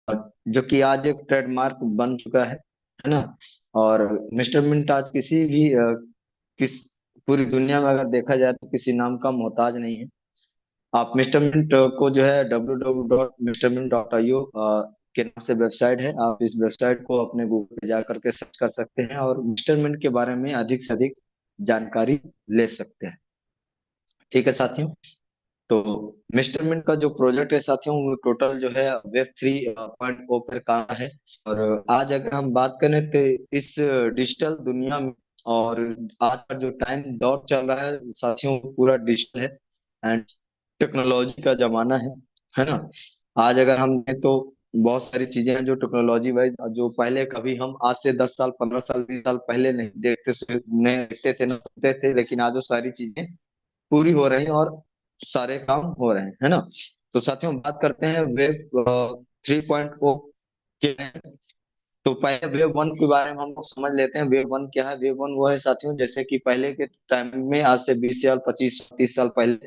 जो कि आज एक ट्रेडमार्क बन चुका है ना। और मिस्टर मिंट आज किसी भी किस पूरी दुनिया में अगर देखा जाए तो किसी नाम का मोहताज नहीं है। आप मिस्टर मिंट को जो है www.mrmint.io के नाम से वेबसाइट है, आप इस वेबसाइट को अपने गूगल पे जा करके सर्च कर सकते हैं और मिस्टर मिंट के बारे में अधिक से अधिक जानकारी ले सकते हैं। ठीक है साथियों। तो मिस्टर मिंट का जो प्रोजेक्ट है साथियों, वो टोटल जो है वेब 3.0 पर काम है। और आज अगर हम बात करें तो इस डिजिटल दुनिया में, और आज का जो टाइम दौर चल रहा है साथियों, वो पूरा डिजिटल है एंड टेक्नोलॉजी का जमाना है ना। आज अगर हम देखें तो बहुत सारी चीजें हैं जो टेक्नोलॉजी वाइज, जो पहले कभी हम आज से 10 साल 15 साल 20 साल पहले नहीं देखते थे ना सुनते थे, लेकिन आज वो सारी चीजें पूरी हो रही हैं और सारे काम हो रहे हैं, है ना। तो साथियों बात करते हैं वेब 3.0 के। तो पहले वेब वन के बारे में हम लोग समझ लेते हैं। वेब वन क्या है? वेब वन वो है साथियों, जैसे कि पहले के टाइम में, आज से 20 साल 25 30 साल पहले,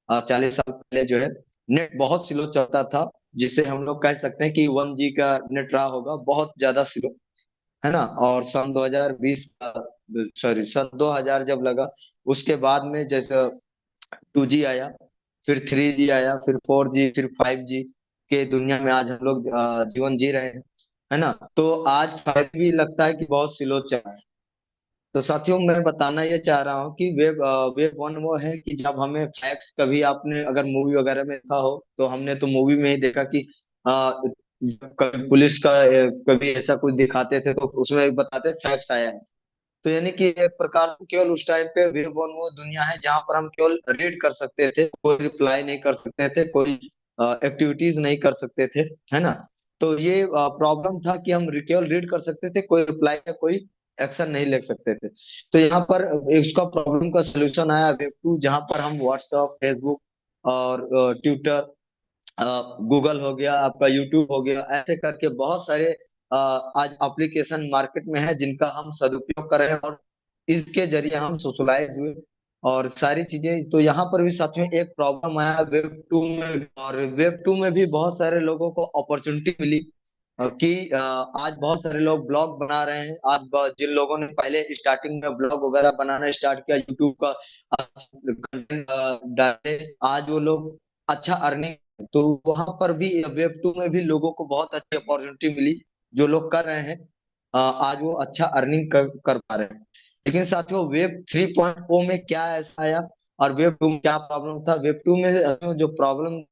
40 साल पहले जो है नेट बहुत स्लो चलता था, जिसे हम लोग कह सकते हैं कि 1G का नेट रहा होगा, बहुत ज्यादा स्लो, है ना। और सन 2020, सॉरी सन 2000 जब लगा, उसके बाद में जैसे 2G आया, फिर 3G आया, फिर 4G, फिर 5G के दुनिया में आज हम लोग जीवन जी रहे हैं, है ना। तो आज 5G लगता है कि बहुत स्लो चल रहा है। तो साथियों मैं बताना ये चाह रहा हूँ कि वेब वन वो है कि जब हमें फैक्ट्स, कभी आपने अगर मूवी वगैरह में देखा हो तो हमने तो मूवी में ही देखा कि जब कभी पुलिस का कभी ऐसा कुछ दिखाते थे तो उसमें बताते फैक्ट्स आया है। तो यानी कि एक प्रकार से केवल उस टाइम पे वेब वन वो दुनिया है जहां पर हम केवल रीड कर सकते थे, कोई रिप्लाई नहीं कर सकते थे, कोई एक्टिविटीज नहीं कर सकते थे, है ना। तो ये प्रॉब्लम था कि हम केवल रीड कर सकते थे, कोई रिप्लाई या कोई एक्शन नहीं ले सकते थे। तो यहाँ पर इसका प्रॉब्लम का सोल्यूशन आया वेब टू, जहां पर हम व्हाट्सएप, फेसबुक और ट्विटर, गूगल हो गया, आपका यूट्यूब हो गया, ऐसे करके बहुत सारे आज एप्लीकेशन मार्केट में है जिनका हम सदुपयोग कर रहे हैं, और इसके जरिए हम सोशलाइज हुए और सारी चीजें। तो यहाँ पर भी साथियों एक प्रॉब्लम आया वेब टू में, और वेब टू में भी बहुत सारे लोगों को अपॉर्चुनिटी मिली कि आज बहुत सारे लोग ब्लॉग बना रहे हैं। आज जिन लोगों ने पहले स्टार्टिंग में ब्लॉग वगैरह बनाना स्टार्ट किया, यूट्यूब का कंटेंट डाले, आज वो लोग अच्छा अर्निंग, तो वहां पर भी वेब टू में भी लोगों को बहुत अच्छी अपॉर्चुनिटी मिली, जो लोग कर रहे हैं आज वो अच्छा अर्निंग कर पा रहे हैं। लेकिन साथियों वेब 3.0 में क्या ऐसा आया और वेब टू में क्या प्रॉब्लम था? वेब टू में जो प्रॉब्लम,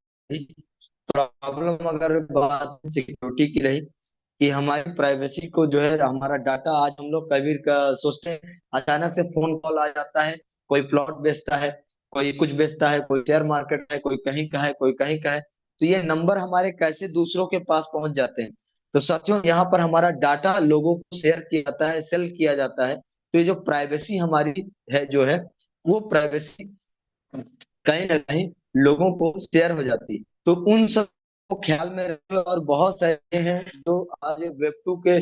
अगर बात सिक्योरिटी की रही, कि हमारी प्राइवेसी को जो है, हमारा डाटा, आज हम लोग कभी का सोचते हैं, अचानक से फोन कॉल आ जाता है, कोई प्लॉट बेचता है, कोई कुछ बेचता है, कोई शेयर मार्केट है, कोई कहीं का है, कोई कहीं का है, तो ये नंबर हमारे कैसे दूसरों के पास पहुंच जाते हैं। तो साथियों यहाँ पर हमारा डाटा लोगों को शेयर किया जाता है, सेल किया जाता है। तो ये जो प्राइवेसी हमारी है जो है, वो प्राइवेसी कहीं ना कहीं लोगों को शेयर हो जाती है। तो उन सब को ख्याल में रखते हुए, और बहुत सारे हैं जो आज वेब टू के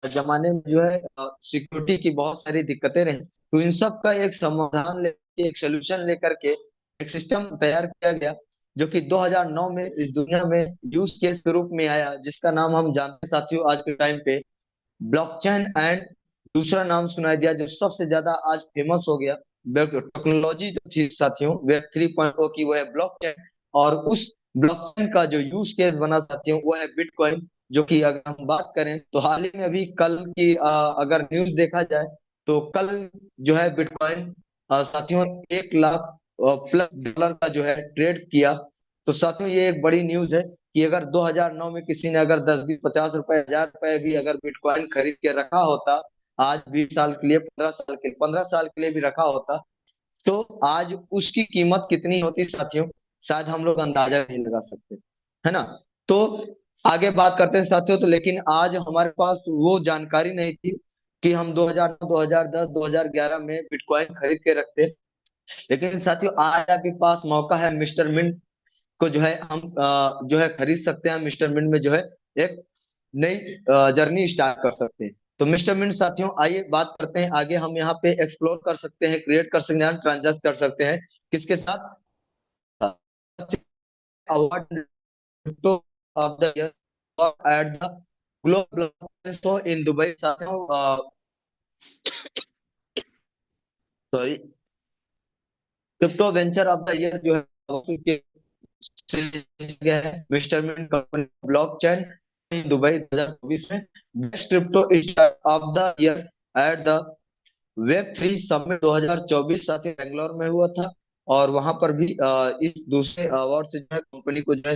जमाने में जो है सिक्योरिटी की बहुत सारी दिक्कतें रही, तो इन सब का एक समाधान लेके, एक सोल्यूशन लेकर के एक सिस्टम तैयार किया गया, जो कि 2009 में इस दुनिया में यूज केस के रूप में आया, जिसका नाम हम जानते हैं साथियों आज के टाइम पे ब्लॉकचेन। एंड दूसरा नाम सुनाई दिया जो सबसे ज्यादा आज फेमस हो गया, टेक्नोलॉजी जो थी साथियों वेब 3.0 की, वो है ब्लॉकचेन। और उस ब्लॉकचेन का जो यूज केस बना साथियों, वो है बिटकॉइन। जो कि अगर हम बात करें तो हाल ही में अभी कल की अगर न्यूज देखा जाए, तो कल जो है बिटकॉइन साथियों 1 लाख प्लस डॉलर का जो है ट्रेड किया। तो साथियों ये एक बड़ी न्यूज है कि अगर 2009 में किसी ने अगर 10 20 50 रुपए 1000 रुपए भी अगर बिटकॉइन खरीद के रखा होता, आज 20 साल के लिए, 15 साल के लिए, 15 साल के लिए भी रखा होता, तो आज उसकी कीमत कितनी होती साथियों, शायद हम लोग अंदाजा नहीं लगा सकते, है ना। तो आगे बात करते हैं साथियों। तो लेकिन आज हमारे पास वो जानकारी नहीं थी कि हम 2009 2010 2011 में बिटकॉइन खरीद के रखते। लेकिन साथियों आज आपके पास मौका है, मिस्टर मिंट को जो है हम जो है खरीद सकते हैं। मिस्टर मिंट में जो है एक नई जर्नी स्टार्ट कर सकते हैं। तो मिस्टर मिंट साथियों आइए बात करते हैं आगे। हम यहाँ पे एक्सप्लोर कर सकते हैं, क्रिएट कर सकते हैं, ट्रांजैक्ट कर सकते हैं, किसके साथ? Award of the year at the global in Dubai साथियों, sorry, crypto venture of the year जो है गया है mister mint company blockchain Dubai 2024 में। Best crypto of the year at the web three summit 2024 साथी बेंगलोर में हुआ था। और वहां पर भी इस दूसरे अवार्ड से जो है कंपनी को जो है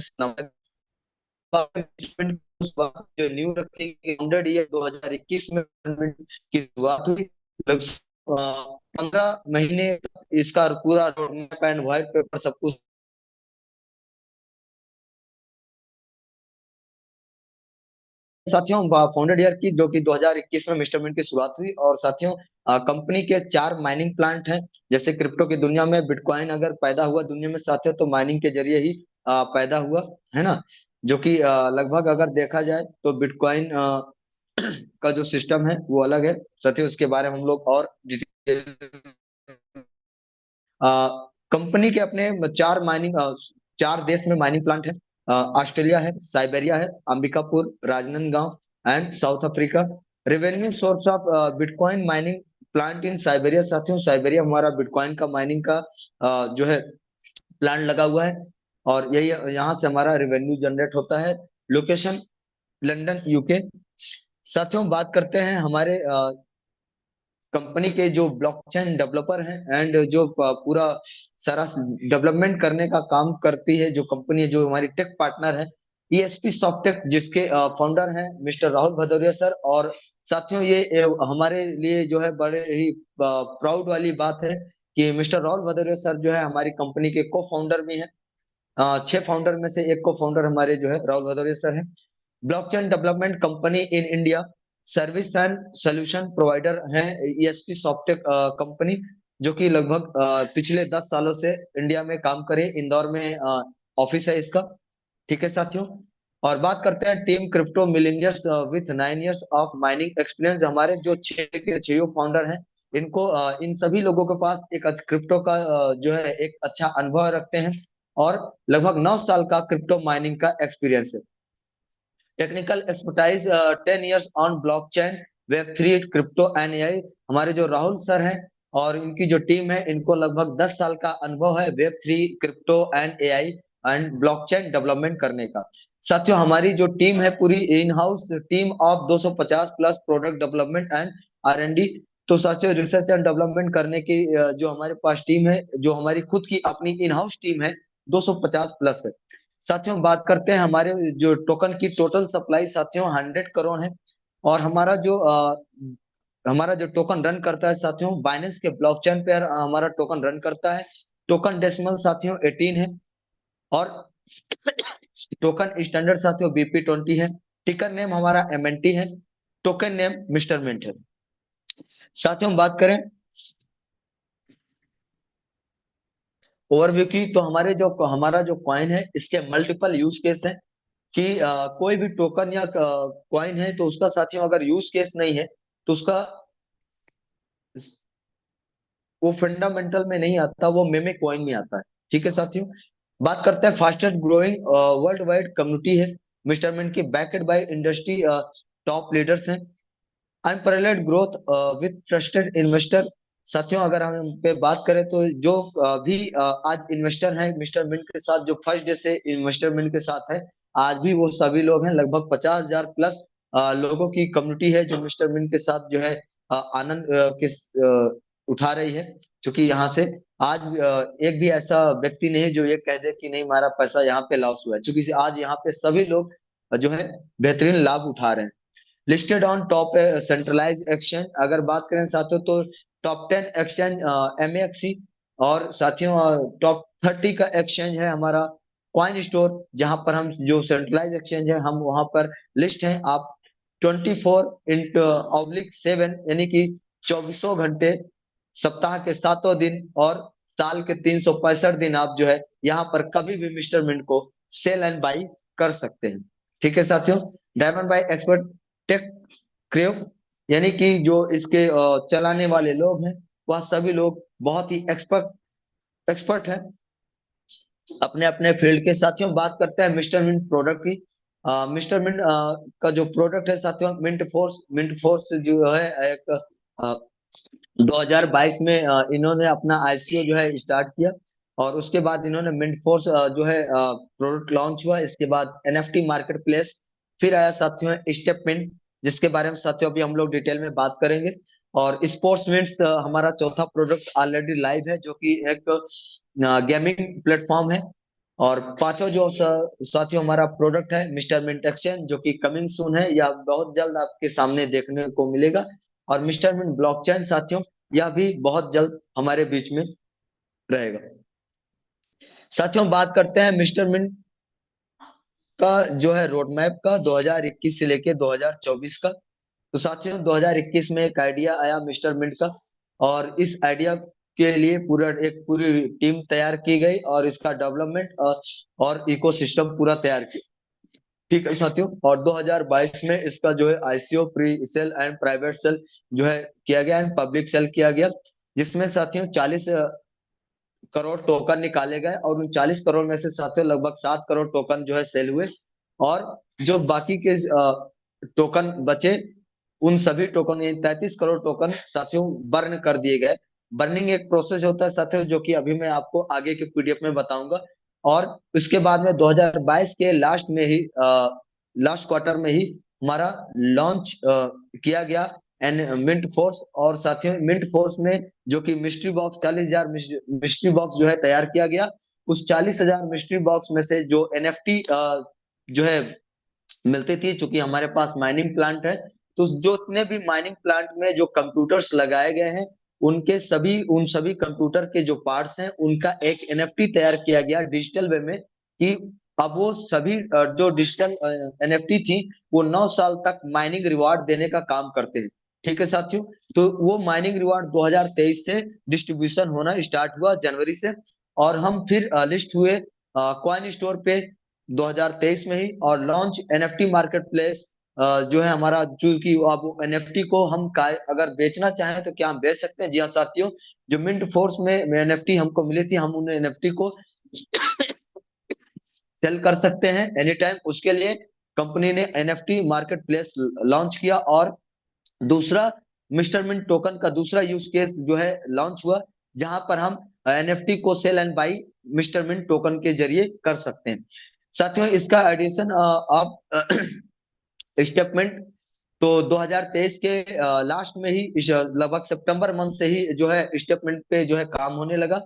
उस वक्त जो न्यू रखी गई 100 ईयर 2021 में की शुरुआत हुई। लगभग 15 महीने इसका पूरा road map and white paper सब कुछ। साथियों फाउंडेड ईयर की जो कि 2021 में मिस्टर मिंट की शुरुआत हुई। और साथियों कंपनी के 4 माइनिंग प्लांट हैं। जैसे क्रिप्टो की दुनिया में बिटकॉइन अगर पैदा हुआ दुनिया में साथियों तो माइनिंग के जरिए ही पैदा हुआ है ना। जो कि लगभग अगर देखा जाए तो बिटकॉइन का जो सिस्टम है वो अलग है साथियों। उसके बारे में हम लोग और डिटेल कंपनी के अपने चार देश में माइनिंग प्लांट है। ऑस्ट्रेलिया है, साइबेरिया है, Ambikapur, Rajnandgaon and south Africa. Revenue source of bitcoin mining plant in Siberia साथियों, साइबेरिया हमारा बिटकॉइन का माइनिंग का जो है प्लांट लगा हुआ है। और यही यहाँ से हमारा रेवेन्यू जनरेट होता है। Location London UK. साथियों बात करते हैं हमारे कंपनी के जो ब्लॉकचेन डेवलपर हैं एंड जो पूरा सारा डेवलपमेंट करने का काम करती है जो कंपनी है, जो हमारी टेक पार्टनर है ईएसपी सॉफ्टेक, जिसके फाउंडर हैं मिस्टर राहुल भदौरिया सर। और साथियों ये हमारे लिए जो है बड़े ही प्राउड वाली बात है कि मिस्टर राहुल भदौरिया सर जो है हमारी कंपनी के को फाउंडर भी हैं। 6 फाउंडर में से एक को फाउंडर हमारे जो है राहुल भदौरिया सर हैं। Blockchain development company in India, service and solution provider हैं ईएसपी सॉफ्टटेक कंपनी, जो कि लगभग पिछले 10 सालों से इंडिया में काम करे। इंदौर में ऑफिस है इसका। ठीक है साथियों। और बात करते हैं team crypto millionaires with 9 years of mining experience. हमारे जो छह के छह फाउंडर हैं इनको इन सभी लोगों के पास एक क्रिप्टो का जो है एक अच्छा अनुभव रखते हैं। और लगभग 9 साल का क्रिप्टो माइनिंग का एक्सपीरियंस है। Technical expertise 10 years on blockchain, web three, crypto and AI. हमारे जो राहुल सर हैं और इनकी जो टीम है इनको लगभग 10 साल का अनुभव है web three, crypto and AI and blockchain development करने का। साथियों हमारी जो टीम है पूरी in house team of 250 plus product development and R and D. तो साथियों रिसर्च एंड डेवलपमेंट करने की जो हमारे पास टीम है, जो हमारी खुद की अपनी इन हाउस टीम है 250 प्लस है। साथियों बात करते हैं हमारे जो टोकन की टोटल सप्लाई साथियों 100 करोड़ है। और हमारा जो टोकन रन करता है साथियों बाइनेंस के ब्लॉकचेन पे हमारा टोकन रन करता है। टोकन डेसिमल साथियों 18 है। और टोकन स्टैंडर्ड साथियों BP20 है। टिकर नेम हमारा MNT है। टोकन नेम मिस्टर मिंट है। साथियों हम बात करें ओवरव्यू की तो हमारा जो कॉइन है इसके मल्टीपल यूज केस है। कि कोई भी टोकन या कॉइन है तो उसका साथियों अगर यूज केस नहीं है तो उसका वो फंडामेंटल में नहीं आता, वो मेमे कॉइन में आता है। ठीक है साथियों। बात करते हैं fastest growing world wide community है मिस्टरमेंट की, backed by industry top leaders हैं। Unparalleled growth with trusted investor. साथियों अगर हम पे बात करें तो जो भी आज इन्वेस्टर हैं मिस्टर मिंट के साथ, जो फर्स्ट डे से इन्वेस्टर मिंट के साथ है आज भी वो सभी लोग हैं। लगभग 50,000 प्लस लोगों की कम्युनिटी है जो मिस्टर मिंट के साथ जो है आनंद उठा रही है। क्योंकि यहाँ से आज एक भी ऐसा व्यक्ति नहीं है जो ये कह दे कि नहीं हमारा पैसा यहाँ पे लॉस हुआ है, क्योंकि आज यहाँ पे सभी लोग जो है बेहतरीन लाभ उठा रहे हैं। Listed on top centralize exchange, अगर बात करें साथियों तो टॉप 10 एक्सचेंज MAXC। और साथियों टॉप 30 का एक्सचेंज है हमारा कॉइन स्टोर, जहां पर हम जो सेंट्रलाइज एक्सचेंज है हम वहां पर लिस्ट हैं। आप 24/7 यानी कि 24 घंटे सप्ताह के 7 दिन और साल के 365 दिन आप जो है यहाँ पर कभी भी मिस्टर मिंट को सेल एंड बाई कर सकते हैं। ठीक है साथियों। Diamond buy expert tech crave, यानी कि जो इसके चलाने वाले लोग हैं वह सभी लोग बहुत ही एक्सपर्ट हैं अपने अपने फील्ड के। साथियों बात करते हैं मिस्टर मिंट प्रोडक्ट की। मिस्टर मिंट का जो प्रोडक्ट है साथियों, मिंट फोर्स जो है एक 2022 में इन्होंने अपना आईसीओ जो है स्टार्ट किया। और उसके बाद इन्होंने मिंट फोर्स जो है प्रोडक्ट लॉन्च हुआ। इसके बाद एनएफटी मार्केट प्लेस, फिर आया साथियों स्टेप मिंट, जिसके बारे में साथियों अभी हम लोग डिटेल में बात करेंगे। और स्पोर्ट्स मिंट्स हमारा चौथा प्रोडक्ट ऑलरेडी लाइव है, जो कि एक गेमिंग प्लेटफॉर्म है। और पांचों जो साथियों हमारा प्रोडक्ट है मिस्टर मिंट एक्सचेंज, जो कि कमिंग सून है या बहुत जल्द आपके सामने देखने को मिलेगा। और मिस्टर मिंट ब्लॉकचेन साथियों, यह भी बहुत जल्द हमारे बीच में रहेगा। साथियों बात करते हैं मिस्टर मिंट का जो है रोड मैप का 2021 से लेके 2024 का। तो साथियों 2021 में एक आइडिया आया मिस्टर मिंट का, और इस आइडिया के लिए पूरी टीम तैयार की गई, और इसका डेवलपमेंट और इकोसिस्टम पूरा तैयार किया। ठीक है साथियों, और 2022 में इसका जो है ICO, pre sale and private sale जो है किया गया एंड पब्लिक सेल किया गया। जिसमें साथियों 40 करोड़ टोकन निकाले गए, और उन 40 करोड़ में से साथियों लगभग 7 करोड़ टोकन जो है सेल हुए। और जो बाकी के टोकन बचे, उन सभी टोकन, यानी 33 करोड़ टोकन साथियों बर्न कर दिए गए। बर्निंग एक प्रोसेस होता है साथियों, जो कि अभी मैं आपको आगे के पीडीएफ में बताऊंगा। और उसके बाद में 2022 के लास्ट क्वार्टर में ही हमारा लॉन्च किया गया एंड मिंट फोर्स। और साथियों मिंट फोर्स में जो कि मिस्ट्री बॉक्स 40,000 मिस्ट्री बॉक्स जो है तैयार किया गया। उस 40,000 मिस्ट्री बॉक्स में से जो एनएफटी जो है मिलती थी, चूंकि हमारे पास माइनिंग प्लांट है, तो जो इतने भी माइनिंग प्लांट में जो कंप्यूटर्स लगाए गए हैं, उन सभी कंप्यूटर के जो पार्ट्स हैं, उनका एक एनएफटी तैयार किया गया डिजिटल वे में, कि अब वो सभी जो डिजिटल एनएफटी थी, वो 9 साल तक माइनिंग रिवार्ड देने का काम करते हैं। ठीक है साथियों, तो वो माइनिंग रिवार्ड 2023 से डिस्ट्रीब्यूशन होना स्टार्ट हुआ, जनवरी से। और हम फिर लिस्ट हुए कॉइन स्टोर पे 2023 में ही। और लॉन्च एनएफटी मार्केट प्लेस जो है हमारा, चूंकि अब एनएफटी को हम अगर बेचना चाहें तो क्या हम बेच सकते हैं? जी हाँ साथियों, जो मिंट फोर्स में एनएफटी हमको मिली थी, हम उन एनएफटी को सेल कर सकते हैं एनी टाइम। उसके लिए कंपनी ने एनएफटी मार्केट प्लेस लॉन्च किया। और दूसरा, मिस्टर मिंट टोकन का दूसरा यूज केस जो है लॉन्च हुआ, जहां पर हम एनएफटी को sell and buy mister Mint token के जरिए कर सकते हैं। साथियों इसका एडिशन आप स्टेटमेंट तो 2023 के लास्ट में ही, लगभग सितंबर मंथ से ही जो है स्टेटमेंट पे जो है काम होने लगा।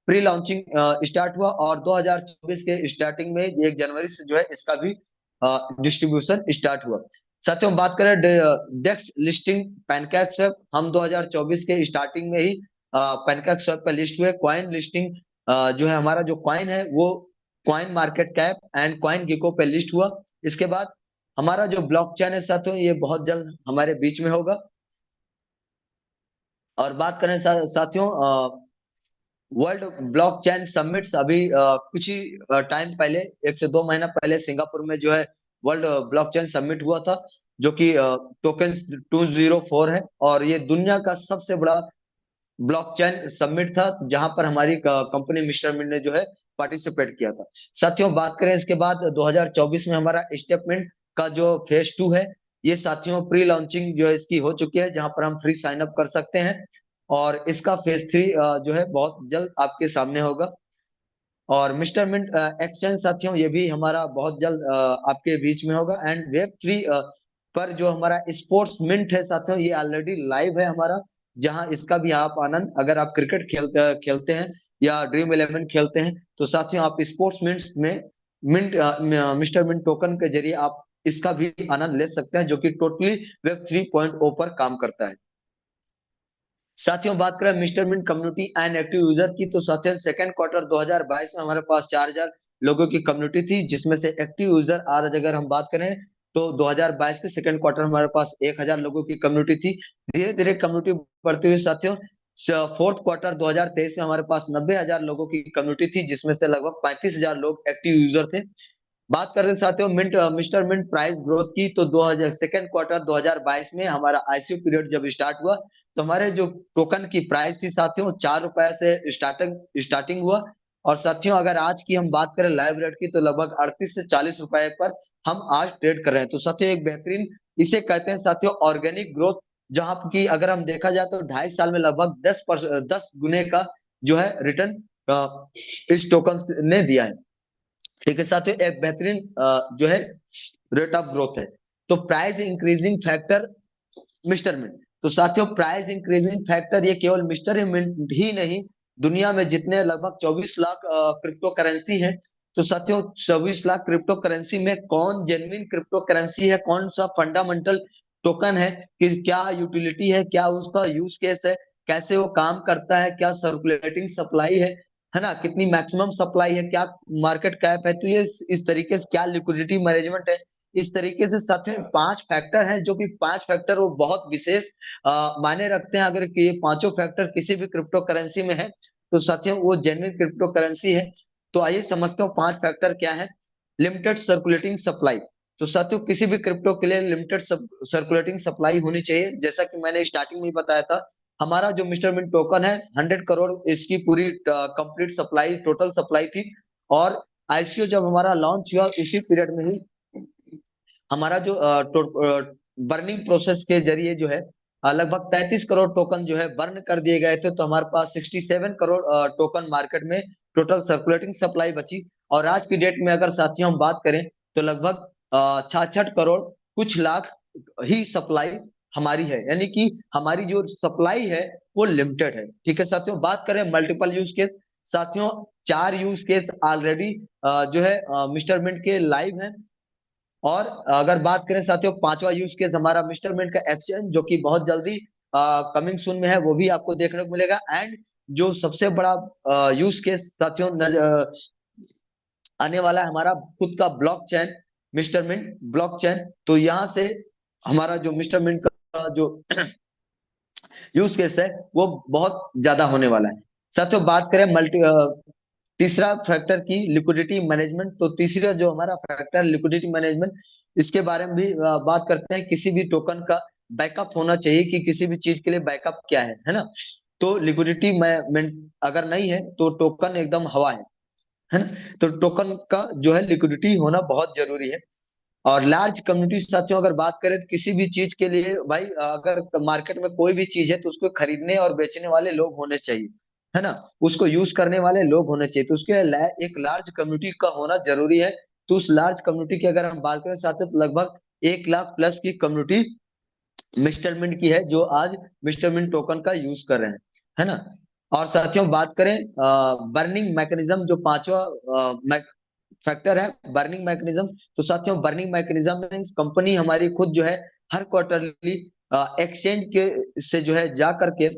प्री लॉन्चिंग स्टार्ट हुआ, और 2024 के स्टार्टिंग में 1 जनवरी से जो है इसका भी डिस्ट्रीब्यूशन स्टार्ट हुआ। साथियों बात करें डेक्स लिस्टिंग पैनकेक स्वैप, हम 2024 के स्टार्टिंग में ही पैनकेक स्वैप पर लिस्ट हुए। कॉइन लिस्टिंग जो है हमारा जो कॉइन है, वो CoinMarketCap and CoinGecko पे लिस्ट हुआ। इसके बाद हमारा जो ब्लॉकचेन है साथियों, ये बहुत जल्द हमारे बीच में होगा। और बात करें साथियों वर्ल्ड ब्लॉकचेन समिट्स, अभी कुछ ही टाइम पहले, 1 से 2 महीना पहले सिंगापुर में जो है वर्ल्ड ब्लॉकचेन समिट हुआ था, जो कि टोकन 204 है। और ये दुनिया का सबसे बड़ा ब्लॉकचेन समिट था, जहां पर हमारी कंपनी मिस्टर मिंट ने जो है पार्टिसिपेट किया था। साथियों बात करें इसके बाद 2024 में हमारा स्टेटमेंट का जो फेज 2 है, ये साथियों प्री लॉन्चिंग जो है इसकी हो चुकी है, जहां पर हम फ्री साइन अप कर सकते हैं। और इसका फेज 3 जो है बहुत जल्द आपके सामने होगा। और मिस्टर मिंट एक्सचेंज साथियों, ये भी हमारा बहुत जल्द आपके बीच में होगा। एंड वेब 3 पर जो हमारा स्पोर्ट्स मिंट है साथियों, ये ऑलरेडी लाइव है हमारा, जहां इसका भी आप आनंद, अगर आप क्रिकेट खेलते हैं या ड्रीम 11 खेलते हैं, तो साथियों आप स्पोर्ट्स मिंट में मिस्टर मिंट टोकन के जरिए आप इसका भी आनंद ले सकते हैं, जो कि टोटली वेब 3.0 पर काम करता है। साथियों बात करें mister Mint community and active user की, तो साथियों सेकंड क्वार्टर 2022 में हमारे पास 4,000 लोगों की कम्युनिटी थी, जिसमें से एक्टिव यूजर आज अगर हम बात करें तो 2022 के सेकंड क्वार्टर हमारे पास 1,000 लोगों की कम्युनिटी थी। धीरे धीरे कम्युनिटी बढ़ती हुई साथियों फोर्थ क्वार्टर 2023 में हमारे पास 90,000 लोगों की कम्युनिटी थी, जिसमें से लगभग 35,000 लोग एक्टिव यूजर थे। बात करते हैं साथियों मिस्टर मिंट प्राइस ग्रोथ की, तो 2000 सेकेंड क्वार्टर 2022 में हमारा आईसीयू पीरियड जब स्टार्ट हुआ, तो हमारे जो टोकन की प्राइस थी साथियों, ₹4 से स्टार्टिंग स्टार्टिंग हुआ। और साथियों अगर आज की हम बात करें लाइव रेट की, तो लगभग 38 से 40 रुपए पर हम आज ट्रेड कर रहे हैं। तो साथियों एक बेहतरीन, इसे कहते हैं साथियों ऑर्गेनिक ग्रोथ, जहां की अगर हम देखा जाए तो 2.5 साल में लगभग 10 गुने का जो है रिटर्न इस टोकन ने दिया है। ठीक है साथियों, एक बेहतरीन जो है रेट ऑफ ग्रोथ है। तो price increasing factor mister Mint. तो साथियों प्राइस इंक्रीजिंग फैक्टर ये केवल मिस्टर मिंट ही नहीं, दुनिया में जितने लगभग 24 लाख क्रिप्टो करेंसी है, तो साथियों 24 लाख क्रिप्टो करेंसी में कौन जेन्युइन क्रिप्टो करेंसी है, कौन सा फंडामेंटल टोकन है, कि क्या यूटिलिटी है, क्या उसका यूज केस है, कैसे वो काम करता है, क्या सर्कुलेटिंग सप्लाई है ना, कितनी मैक्सिमम सप्लाई है, क्या मार्केट कैप है, तो ये इस तरीके से क्या लिक्विडिटी मैनेजमेंट है, इस तरीके से साथियों 5 फैक्टर हैं, जो कि 5 फैक्टर वो बहुत विशेष मायने रखते हैं। अगर कि ये पांचों फैक्टर किसी भी क्रिप्टो करेंसी में है, तो साथियों वो जेन्युइन क्रिप्टो करेंसी है। तो आइए समझते हो 5 फैक्टर क्या है। Limited circulating supply. तो साथियों किसी भी क्रिप्टो के लिए लिमिटेड सर्कुलेटिंग सप्लाई होनी चाहिए। जैसा कि मैंने स्टार्टिंग में ही बताया था, हमारा जो मिस्टर मिंट टोकन है 100 करोड़ इसकी पूरी कंप्लीट सप्लाई, टोटल सप्लाई थी। और आईसीओ जब हमारा लॉन्च हुआ उसी पीरियड में ही हमारा जो बर्निंग प्रोसेस के जरिए जो है लगभग 33 करोड़ टोकन जो है बर्न कर दिए गए थे। तो हमारे पास 67 करोड़ टोकन मार्केट में टोटल सर्कुलेटिंग सप्लाई बची। और आज की डेट में अगर साथियों हम बात करें, तो लगभग 66 करोड़ कुछ लाख ही सप्लाई हमारी है, यानी कि हमारी जो सप्लाई है वो लिमिटेड है। ठीक है साथियों, बात करें मल्टीपल यूज केस, साथियों 4 यूज केस ऑलरेडी जो है मिस्टर मिंट के लाइव है। और अगर बात करें साथियों पांचवा यूज केस हमारा मिस्टर मिंट का एक्सचेंज, जो कि बहुत जल्दी कमिंग सून में है, वो भी आपको देखने को मिलेगा। एंड जो सबसे बड़ा यूज केस साथियों आने वाला है, हमारा खुद का ब्लॉकचेन, मिस्टर मिंट ब्लॉकचेन। तो यहाँ से हमारा जो मिस्टर मिंट का जो यूज केस है वो बहुत ज्यादा होने वाला है। साथियों बात करें तीसरा फैक्टर की लिक्विडिटी मैनेजमेंट। तो तीसरा जो हमारा फैक्टर लिक्विडिटी मैनेजमेंट, इसके बारे में भी बात करते हैं। किसी भी टोकन का बैकअप होना चाहिए, कि किसी भी चीज के लिए बैकअप क्या है ना। तो लिक्विडिटी अगर नहीं है तो टोकन एकदम हवा है ना। तो टोकन का जो है लिक्विडिटी होना बहुत जरूरी है। और लार्ज कम्युनिटी साथियों अगर बात करें, तो किसी भी चीज के लिए भाई अगर मार्केट में कोई भी चीज है, तो उसको खरीदने और बेचने वाले लोग होने चाहिए, है ना, उसको यूज करने वाले लोग होने चाहिए। तो उसके लिए एक लार्ज कम्युनिटी का होना जरूरी है। तो उस लार्ज कम्युनिटी की अगर हम बात करें साथियों, तो लगभग 1 लाख प्लस की कम्युनिटी मिस्टर मिंट की है, जो आज मिस्टर मिंट टोकन का यूज कर रहे हैं, है ना। और साथियों बात करें बर्निंग मैकेनिज्म, जो पांचवा फैक्टर है बर्निंग मैकेनिज्म। तो साथियों बर्निंग मैकेनिज्म में कंपनी हमारी खुद जो है हर क्वार्टरली एक्सचेंज के से जो है जा करके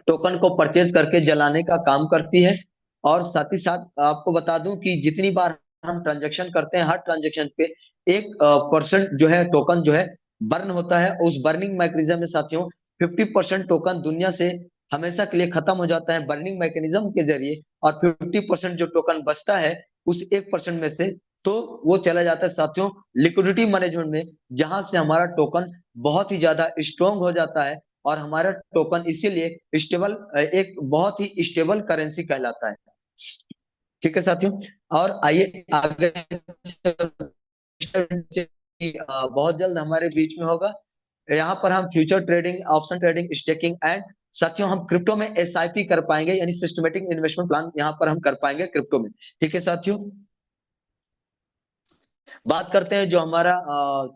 टोकन को परचेज करके जलाने का काम करती है। और साथ ही साथ आपको बता दूं कि जितनी बार हम ट्रांजेक्शन करते हैं, हर ट्रांजेक्शन पे 1% जो है टोकन जो है बर्न होता है। उस बर्निंग मैकेनिज्म में साथियों 50% टोकन दुनिया से हमेशा के लिए खत्म हो जाता है बर्निंग मैकेनिज्म के जरिए। और 50% जो टोकन बचता है उस 1% में से, तो वो चला जाता है साथियों लिक्विडिटी मैनेजमेंट में, जहां से हमारा टोकन बहुत ही ज्यादा स्ट्रोंग हो जाता है। और हमारा टोकन इसीलिए स्टेबल, एक बहुत ही स्टेबल करेंसी कहलाता है। ठीक है साथियों, और आइए आगे बहुत जल्द हमारे बीच में होगा। यहाँ पर हम future trading, option trading, staking and साथियों हम क्रिप्टो में एसआईपी कर पाएंगे, यानी सिस्टमेटिक इन्वेस्टमेंट प्लान यहाँ पर हम कर पाएंगे क्रिप्टो में। ठीक है साथियों, बात करते हैं जो हमारा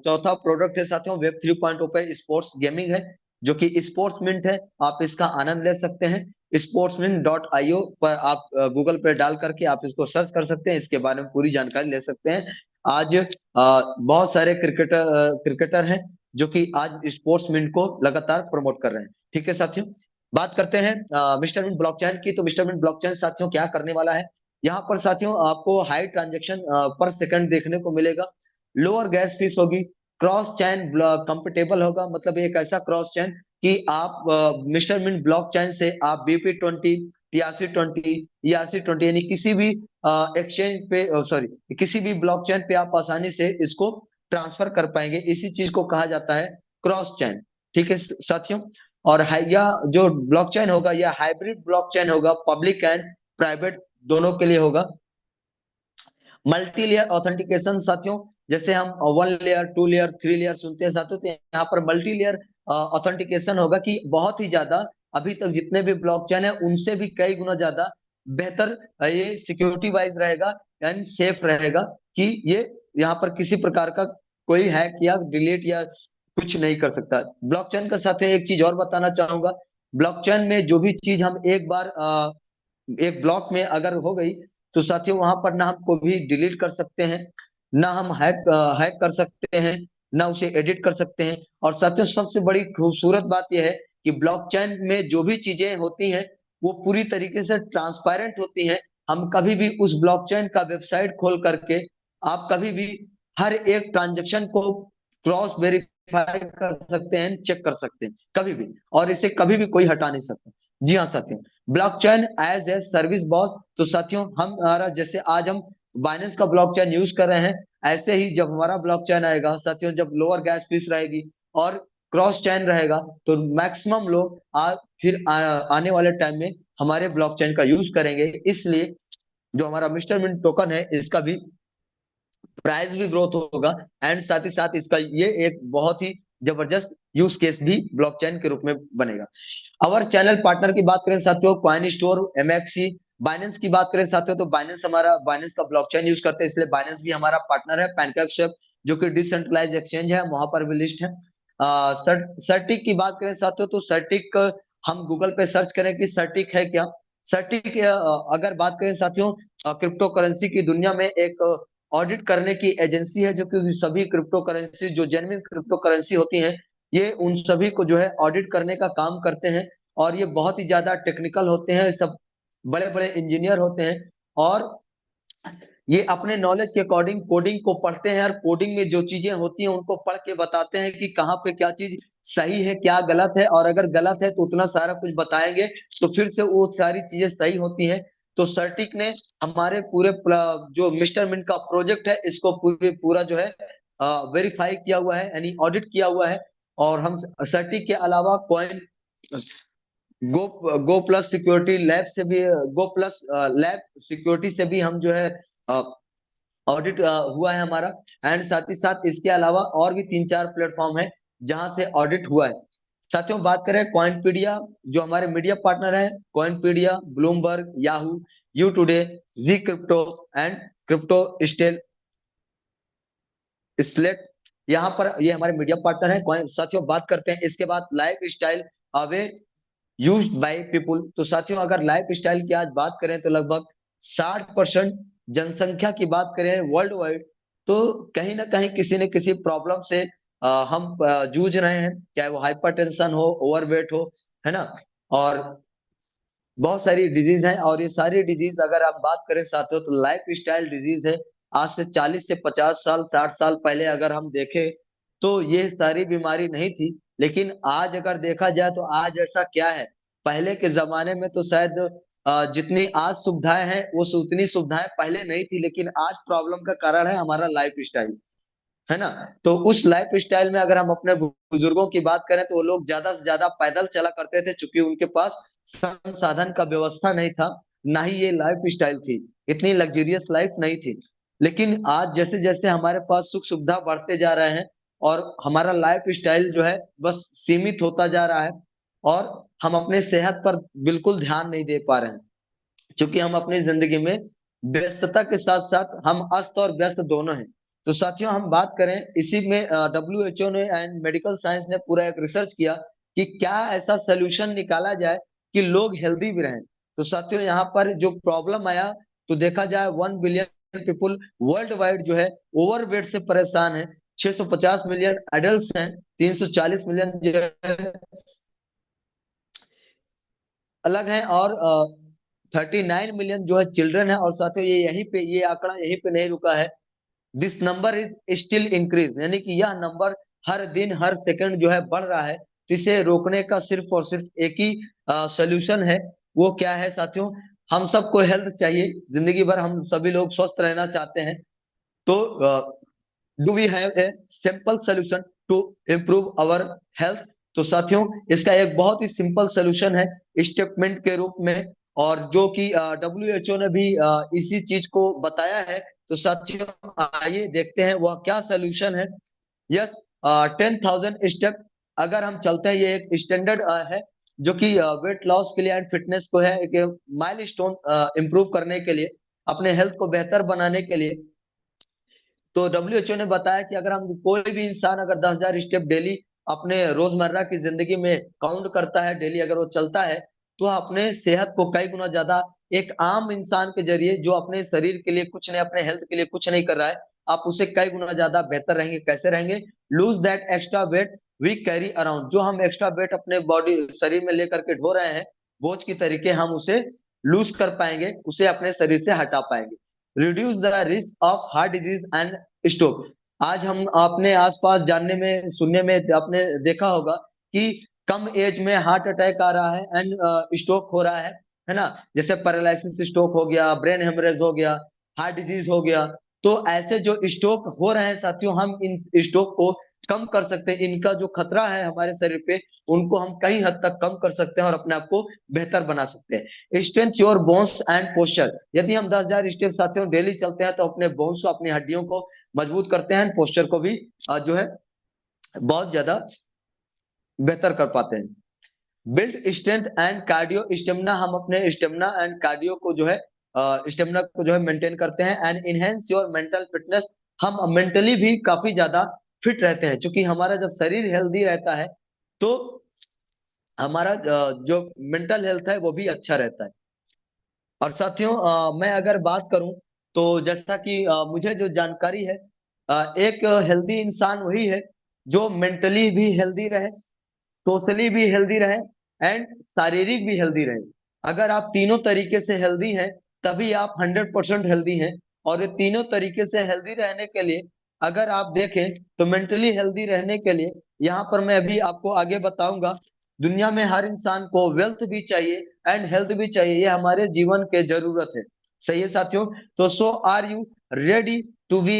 चौथा प्रोडक्ट है साथियों वेब 3.0 पे स्पोर्ट्स गेमिंग है, जो कि स्पोर्ट्स मिंट है। आप इसका आनंद ले सकते हैं। sportsmint.io पर आप गूगल पे डाल करके आप इसको सर्च कर सकते हैं, इसके बारे में पूरी जानकारी ले सकते हैं। आज बहुत सारे क्रिकेटर हैं जो कि आज स्पोर्ट्स मिंट को लगातार प्रमोट कर रहे हैं। ठीक है साथियों, बात करते हैं मिस्टर मिंट ब्लॉकचेन की। तो मिस्टर मिंट ब्लॉकचेन साथियों क्या करने वाला है, यहाँ पर साथियों आपको हाई ट्रांजैक्शन पर सेकंड देखने को मिलेगा, लोअर गैस फीस होगी, क्रॉस चैन कंपेटेबल होगा। मतलब एक ऐसा क्रॉस चैन कि आप मिस्टर मिंट ब्लॉकचेन से आप BP20, TRC20, ERC20 यानी किसी भी एक्सचेंज पे, सॉरी किसी भी ब्लॉकचेन पे आप आसानी से इसको ट्रांसफर कर पाएंगे। इसी चीज को कहा जाता है क्रॉस चैन। ठीक है साथियों, और या जो ब्लॉकचेन होगा या हाइब्रिड ब्लॉकचेन होगा, पब्लिक एंड प्राइवेट, दोनों के लिए होगा। मल्टी लेयर ऑथेंटिकेशन साथियों, जैसे हम 1 लेयर, 2 लेयर, 3 लेयर सुनते हैं साथियों, तो यहाँ पर मल्टी लेयर ऑथेंटिकेशन होगा कि बहुत ही ज्यादा, अभी तक जितने भी ब्लॉकचेन है उनसे भी कई गुना ज्यादा बेहतर ये सिक्योरिटी वाइज रहेगा एंड सेफ रहेगा, कि ये यहाँ पर किसी प्रकार का कोई हैक या डिलीट या कुछ नहीं कर सकता। ब्लॉकचेन के साथ एक चीज और बताना चाहूंगा, ब्लॉकचेन में जो भी चीज हम एक बार एक ब्लॉक में अगर हो गई, तो साथियों वहां पर ना हम को भी डिलीट कर सकते हैं, ना हम हैक कर सकते हैं, ना उसे एडिट कर सकते हैं। और साथियों सबसे बड़ी खूबसूरत बात यह है कि ब्लॉकचेन में जो भी चीजें होती हैं वो पूरी तरीके से ट्रांसपेरेंट होती हैं। हम कभी भी उस ब्लॉकचेन का वेबसाइट खोल करके आप कभी भी हर एक ट्रांजेक्शन को क्रॉस वेरीफाई कर सकते हैं, चेक कर सकते हैं कभी भी, और इसे कभी भी कोई हटा नहीं सकता। जी हाँ साथियों, blockchain as a service boss, तो साथियों हमारा जैसे आज हम बाइनेंस का ब्लॉकचेन यूज कर रहे हैं, ऐसे ही जब हमारा ब्लॉकचेन आएगा साथियों, जब लोअर गैस फीस रहेगी और क्रॉस चेन रहेगा, तो मैक्सिमम लोग आने वाले टाइम में हमारे ब्लॉकचेन का यूज करेंगे। इसलिए जो हमारा मिस्टर मिंट टोकन है इसका भी प्राइस भी ग्रोथ होगा, एंड साथ ही साथ इसका ये एक बहुत ही जबरदस्त यूज केस भी ब्लॉकचेन के रूप में बनेगा। अवर चैनल पार्टनर की बात करें साथियों, कॉइन स्टोर, एमएक्सी, बाइनेंस की बात करें साथियों, तो बाइनेंस का ब्लॉकचेन यूज करते हैं, इसलिए बाइनेंस भी हमारा पार्टनर है। पैनकेक जो कि डिसेंट्रलाइज एक्सचेंज है, वहां पर भी लिस्ट है। सर्टिक की बात करें साथियों, तो सर्टिक हम गूगल पे सर्च करें कि सर्टिक है क्या। सर्टिक अगर बात करें साथियों, क्रिप्टो करेंसी की दुनिया में एक ऑडिट करने की एजेंसी है, जो कि सभी क्रिप्टो करेंसी जो जेन्युइन क्रिप्टो करेंसी होती हैं, ये उन सभी को जो है ऑडिट करने का काम करते हैं। और ये बहुत ही ज्यादा टेक्निकल होते हैं, सब बड़े बड़े इंजीनियर होते हैं, और ये अपने नॉलेज के अकॉर्डिंग कोडिंग को पढ़ते हैं, और कोडिंग में जो चीजें होती हैं उनको पढ़ के बताते हैं कि कहाँ पे क्या चीज सही है क्या गलत है, और अगर गलत है तो उतना सारा कुछ बताएंगे, तो फिर से वो सारी चीजें सही होती हैं। तो सर्टिक ने हमारे पूरे जो मिस्टर मिंट का प्रोजेक्ट है इसको पूरा जो है वेरीफाई किया हुआ है, यानी ऑडिट किया हुआ है। और हम सर्टिक के अलावा कॉइन गो गो प्लस सिक्योरिटी लैब से भी, गो प्लस लैब सिक्योरिटी से भी हम जो है ऑडिट हुआ है हमारा। एंड साथ ही साथ इसके अलावा और भी 3-4 प्लेटफॉर्म है जहां से ऑडिट हुआ है। साथियों बात करें कॉइनपीडिया, जो हमारे मीडिया पार्टनर है, Coinpedia, Bloomberg, Yahoo, U today, G crypto and crypto स्टेल स्लेट, यहाँ पर ये हमारे मीडिया पार्टनर है। साथियों बात करते हैं इसके बाद life style away used by people, तो साथियों अगर लाइफ स्टाइल की आज बात करें तो लगभग 60% जनसंख्या की बात करें वर्ल्ड वाइड, तो कहीं ना कहीं किसी न किसी प्रॉब्लम से हम जूझ रहे हैं, चाहे वो हाइपरटेंशन हो, ओवरवेट हो, है ना, और बहुत सारी डिजीज हैं। और ये सारी डिजीज अगर आप बात करें साथियों तो लाइफ स्टाइल डिजीज है। आज से 40 से 50 साल, 60 साल पहले अगर हम देखें तो ये सारी बीमारी नहीं थी, लेकिन आज अगर देखा जाए तो आज ऐसा क्या है, पहले के जमाने में तो शायद जितनी आज सुविधाएं हैं वो उतनी सुविधाएं पहले नहीं थी, लेकिन आज प्रॉब्लम का कारण है हमारा लाइफ स्टाइल, है ना। तो उस लाइफ स्टाइल में अगर हम अपने बुजुर्गों की बात करें तो वो लोग ज्यादा से ज्यादा पैदल चला करते थे, चूंकि उनके पास संसाधन का व्यवस्था नहीं था, ना ही ये लाइफ स्टाइल थी, इतनी लग्जरियस लाइफ नहीं थी। लेकिन आज जैसे जैसे हमारे पास सुख सुविधा बढ़ते जा रहे हैं और हमारा लाइफ स्टाइल जो है बस सीमित होता जा रहा है, और हम अपने सेहत पर बिल्कुल ध्यान नहीं दे पा रहे हैं, क्योंकि हम अपनी जिंदगी में व्यस्तता के साथ साथ हम अस्त और व्यस्त दोनों हैं। तो साथियों हम बात करें इसी में, WHO ने एंड मेडिकल साइंस ने पूरा एक रिसर्च किया कि क्या ऐसा सोल्यूशन निकाला जाए कि लोग हेल्दी भी रहें। तो साथियों यहाँ पर जो प्रॉब्लम आया, तो देखा जाए 1 बिलियन पीपुल वर्ल्ड वाइड जो है ओवरवेट से परेशान है, 650 मिलियन एडल्ट हैं, 340 मिलियन जो है अलग हैं, और 39 मिलियन जो है चिल्ड्रन है। और साथियों ये यहीं पे, ये आंकड़ा यहीं पे नहीं रुका है, this number is still increase, यानी कि यह नंबर हर दिन हर सेकंड जो है बढ़ रहा है। तो इसे रोकने का सिर्फ और सिर्फ एक ही सोल्यूशन है, वो क्या है साथियों, हम सबको हेल्थ चाहिए, जिंदगी भर हम सभी लोग स्वस्थ रहना चाहते हैं। तो do we have a simple solution to improve our health. तो साथियों इसका एक बहुत ही सिंपल सोल्यूशन है स्टेटमेंट के रूप में, और जो कि WHO ने भी इसी चीज को बताया है। तो साथियों आइए देखते हैं वह क्या सोल्यूशन है। यस, 10,000 स्टेप अगर हम चलते हैं, ये एक स्टैंडर्ड है जो कि वेट लॉस के लिए एंड फिटनेस को है, एक माइलस्टोन इंप्रूव करने के लिए, अपने हेल्थ को बेहतर बनाने के लिए। तो WHO ने बताया कि अगर हम कोई भी इंसान अगर 10,000 स्टेप डेली अपने रोजमर्रा की जिंदगी में काउंट करता है, डेली अगर वो चलता है, तो वह अपने सेहत को कई गुना ज्यादा एक आम इंसान के जरिए जो अपने शरीर के लिए कुछ नहीं, अपने हेल्थ के लिए कुछ नहीं कर रहा है, आप उसे कई गुना ज्यादा बेहतर रहेंगे। कैसे रहेंगे? Lose that extra weight we carry around, जो हम एक्स्ट्रा वेट अपने बॉडी शरीर में लेकर के ढो रहे हैं बोझ की तरीके, हम उसे लूज कर पाएंगे, उसे अपने शरीर से हटा पाएंगे। Reduce the risk of heart disease and stroke. आज हम अपने आसपास जानने में सुनने में आपने देखा होगा कि कम एज में हार्ट अटैक आ रहा है एंड स्ट्रोक हो रहा है ना? जैसे पैरालिसिस स्ट्रोक हो गया, ब्रेन हेमरेज हो गया, हार्ट डिजीज हो गया। तो ऐसे जो स्ट्रोक हो रहे हैं साथियों, हम इन स्ट्रोक को कम कर सकते हैं। इनका जो खतरा है हमारे शरीर पे, उनको हम कई हद तक कम कर सकते हैं और अपने आप को बेहतर बना सकते हैं। Strength your bones and posture. यदि हम 10,000 स्टेप साथियों डेली चलते हैं तो अपने बोन्स को, अपनी हड्डियों को मजबूत करते हैं, पोस्चर को भी जो है बहुत ज्यादा बेहतर कर पाते हैं। Build strength and cardio stamina, हम अपने स्टेमिना एंड कार्डियो को जो है स्टेमिना को जो है मेंटेन करते हैं। And enhance your mental fitness, हम मेंटली भी काफी ज्यादा फिट रहते हैं, क्योंकि हमारा जब शरीर हेल्दी रहता है तो हमारा जो मेंटल हेल्थ है वो भी अच्छा रहता है। और साथियों मैं अगर बात करूं तो जैसा कि मुझे जो जानकारी है, एक हेल्दी इंसान वही है जो मेंटली भी हेल्दी रहे, सोशली भी हेल्दी रहे एंड शारीरिक भी हेल्दी रहे। अगर आप तीनों तरीके से हेल्दी हैं तभी आप 100% हेल्दी हैं। और ये तीनों तरीके से हेल्दी रहने के लिए अगर आप देखें तो मेंटली हेल्दी रहने के लिए यहाँ पर मैं अभी आपको आगे बताऊंगा। दुनिया में हर इंसान को वेल्थ भी चाहिए एंड हेल्थ भी चाहिए, ये हमारे जीवन के जरूरत है। सही है साथियों? तो so are you ready to be